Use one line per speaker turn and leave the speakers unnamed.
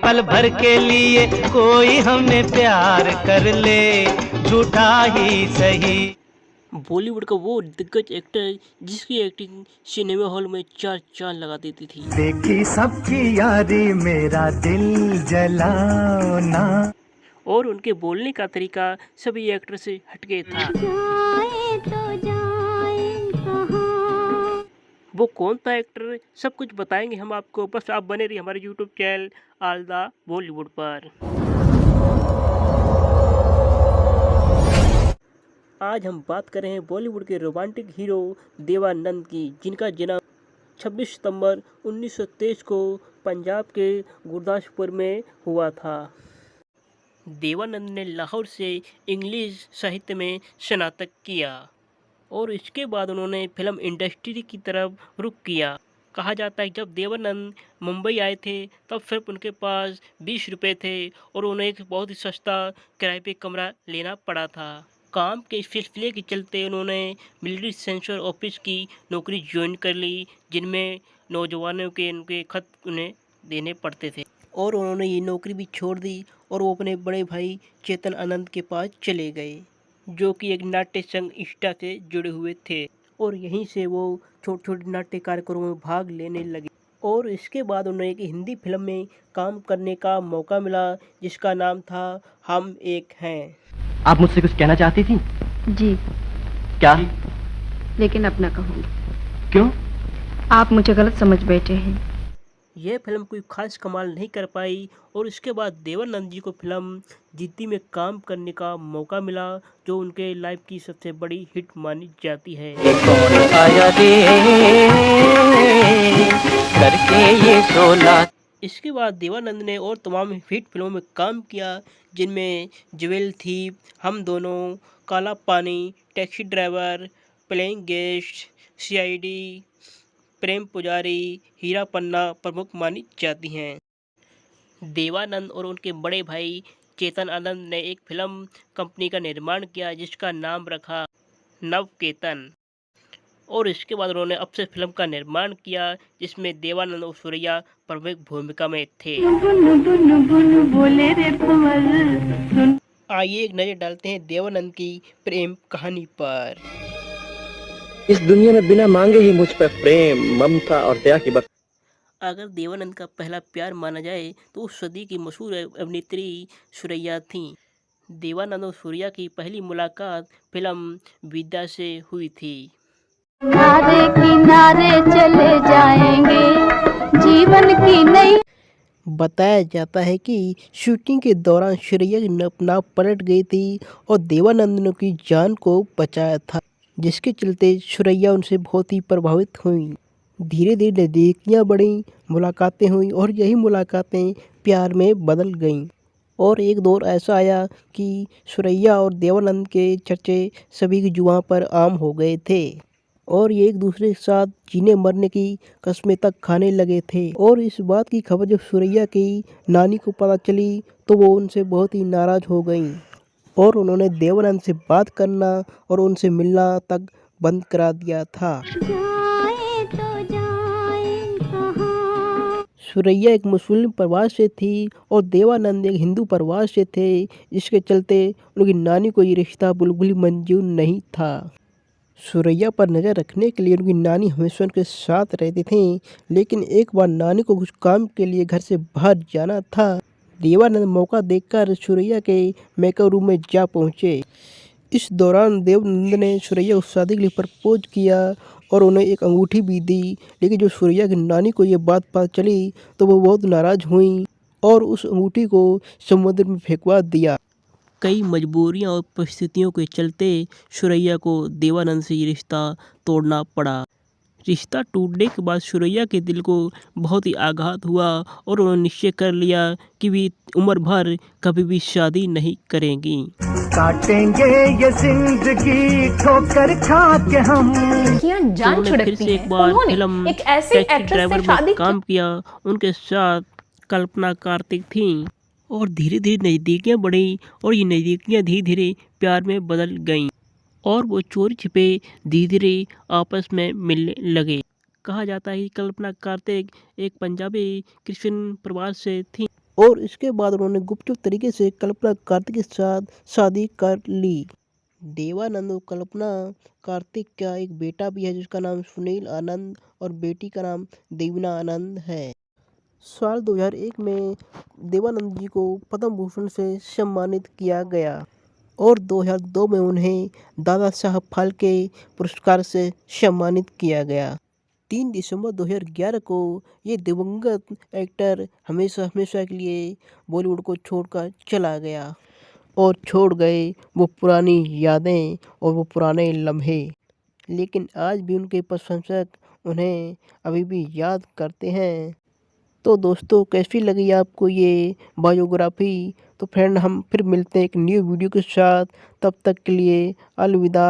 पल भर के लिए कोई हमें प्यार कर ले, झूठा ही सही।
बॉलीवुड का वो दिग्गज एक्टर जिसकी एक्टिंग सिनेमा हॉल में चार चांद लगा देती थी।
देखी सबकी यारी मेरा दिल जलाओ ना।
और उनके बोलने का तरीका सभी एक्टर से हटके था।
जाए तो जाए कहाँ।
वो कौन था एक्टर, सब कुछ बताएंगे हम आपको, बस आप बने रहिए हमारे YouTube channel all the Bollywood पर। आज हम बात कर रहे हैं बॉलीवुड के रोमांटिक हीरो देवानंद की, जिनका जन्म 26 सितंबर 1923 को पंजाब के गुरदासपुर में हुआ था। देवानंद ने लाहौर से इंग्लिश साहित्य में स्नातक किया और इसके बाद उन्होंने फिल्म इंडस्ट्री की तरफ रुख किया। कहा जाता है कि जब देवानंद मुंबई आए थे तब सिर्फ उनके पास 20 रुपये थे और उन्हें एक बहुत ही सस्ता किराए पे कमरा लेना पड़ा था। काम के सिलसिले के चलते उन्होंने मिलिट्री सेंसर ऑफिस की नौकरी ज्वाइन कर ली, जिनमें नौजवानों के उनके खत उन्हें देने पड़ते थे। और उन्होंने ये नौकरी भी छोड़ दी और वो अपने बड़े भाई चेतन आनंद के पास चले गए, जो कि एक नाट्य संघ इष्टा से जुड़े हुए थे। और यहीं से वो छोटे छोटे नाट्य कार्यक्रमों में भाग लेने लगे। और इसके बाद उन्हें एक हिंदी फिल्म में काम करने का मौका मिला, जिसका नाम था हम एक हैं।
आप मुझसे कुछ कहना चाहती थी?
जी,
क्या?
लेकिन अब ना कहूँगी।
क्यों?
आप मुझे गलत समझ बैठे हैं।
यह फिल्म कोई खास कमाल नहीं कर पाई और इसके बाद देवानंद जी को फिल्म जिद्दी में काम करने का मौका मिला, जो उनके लाइफ की सबसे बड़ी हिट मानी जाती है।
कौन आया रे करके ये सोला।
इसके बाद देवानंद ने और तमाम हिट फिल्मों में काम किया, जिनमें ज्वेल थीप, हम दोनों, Kala Pani, taxi driver, playing guest, CID, Prem Pujari, Heera पन्ना प्रमुख मानी जाती हैं। देवानंद और उनके बड़े भाई चेतन आनंद ने एक फिल्म कंपनी का निर्माण किया, जिसका नाम रखा नवकेतन। और इसके बाद उन्होंने अब से फिल्म का निर्माण किया, जिसमें देवानंद और सुरैया प्रमुख भूमिका में थे। आइए एक नजर डालते हैं देवानंद की प्रेम कहानी पर।
इस दुनिया में बिना मांगे ही मुझ पर प्रेम, ममता और दया की बरसात।
अगर देवानंद का पहला प्यार माना जाए तो उस सदी की मशहूर अभिनेत्री सुरैया थीं। देवानंद और सुरैया की पहली मुलाकात फिल्म विद्या से हुई थी।
किनारे किनारे चले जाएंगे जीवन की नई।
बताया जाता है कि शूटिंग के दौरान सुरैया की नाव पलट गई थी और देवानंद ने उनकी जान को बचाया था, जिसके चलते सुरैया उनसे बहुत ही प्रभावित हुई। धीरे धीरे नज़दीकियाँ बढ़ीं, मुलाकातें हुई और यही मुलाकातें प्यार में बदल गईं। और एक दौर ऐसा आया कि सुरैया और देवानंद के चर्चे सभी की जुबान पर आम हो गए थे और ये एक दूसरे के साथ जीने मरने की कस्में तक खाने लगे थे। और इस बात की खबर जब सुरैया की नानी को पता चली तो वो उनसे बहुत ही नाराज़ हो गईं और उन्होंने देवानंद से बात करना और उनसे मिलना तक बंद करा दिया था।
जाए तो जाए कहाँ।
सुरैया एक मुस्लिम परिवार से थी और देवानंद एक हिंदू परिवार से थे, जिसके चलते उनकी नानी को ये रिश्ता बिल्कुल ही मंजूर नहीं था। सुरैया पर नज़र रखने के लिए उनकी नानी हमेशा उनके साथ रहती थी, लेकिन एक बार नानी को कुछ काम के लिए घर से बाहर जाना था। देवानंद मौका देखकर सुरैया के मेकअप रूम में जा पहुँचे। इस दौरान देवानंद ने सुरैया को शादी के लिए प्रपोज किया और उन्हें एक अंगूठी भी दी, लेकिन जो सुरैया की नानी को ये बात पता चली तो वो बहुत नाराज़ हुई और उस अंगूठी को समुद्र में फेंकवा दिया। कई मजबूरियां और परिस्थितियों के चलते सुरैया को देवानंद से ये रिश्ता तोड़ना पड़ा। रिश्ता टूटने के बाद सुरैया के दिल को बहुत ही आघात हुआ और उन्होंने निश्चय कर लिया कि वे उम्र भर कभी भी शादी नहीं करेंगी।
काटेंगे ये जिंदगी ठोकर खा के हम।
जान
उन्होंने फिर
छिड़कती
से एक
हैं।
बार
उन्होंने
फिल्म
एक ऐसे
टैक्सी
एक्ट्रेस
ड्राइवर
से
में
शादी
काम किया। उनके साथ कल्पना कार्तिक थी और धीरे धीरे नज़दीकियाँ बढ़ी और ये नज़दीकियाँ धीरे धीरे प्यार में बदल गईं और वो चोरी छिपे धीरे धीरे आपस में मिलने लगे। कहा जाता है कि कल्पना कार्तिक एक पंजाबी क्रिश्चियन परिवार से थी और इसके बाद उन्होंने गुपचुप तरीके से कल्पना कार्तिक के साथ शादी कर ली। देवानंद और कल्पना कार्तिक का एक बेटा भी है जिसका नाम सुनील आनंद और बेटी का नाम देवना आनंद है। साल 2001 में देवानंद जी को पद्म भूषण से सम्मानित किया गया और 2002 में उन्हें दादा साहब फाल्के पुरस्कार से सम्मानित किया गया। 3 दिसंबर 2011 को ये दिवंगत एक्टर हमेशा हमेशा के लिए बॉलीवुड को छोड़कर चला गया और छोड़ गए वो पुरानी यादें और वो पुराने लम्हे। लेकिन आज भी उनके प्रशंसक उन्हें अभी भी याद करते हैं। तो दोस्तों, कैसी लगी आपको ये बायोग्राफी? तो फ्रेंड, हम फिर मिलते हैं एक न्यू वीडियो के साथ। तब तक के लिए अलविदा।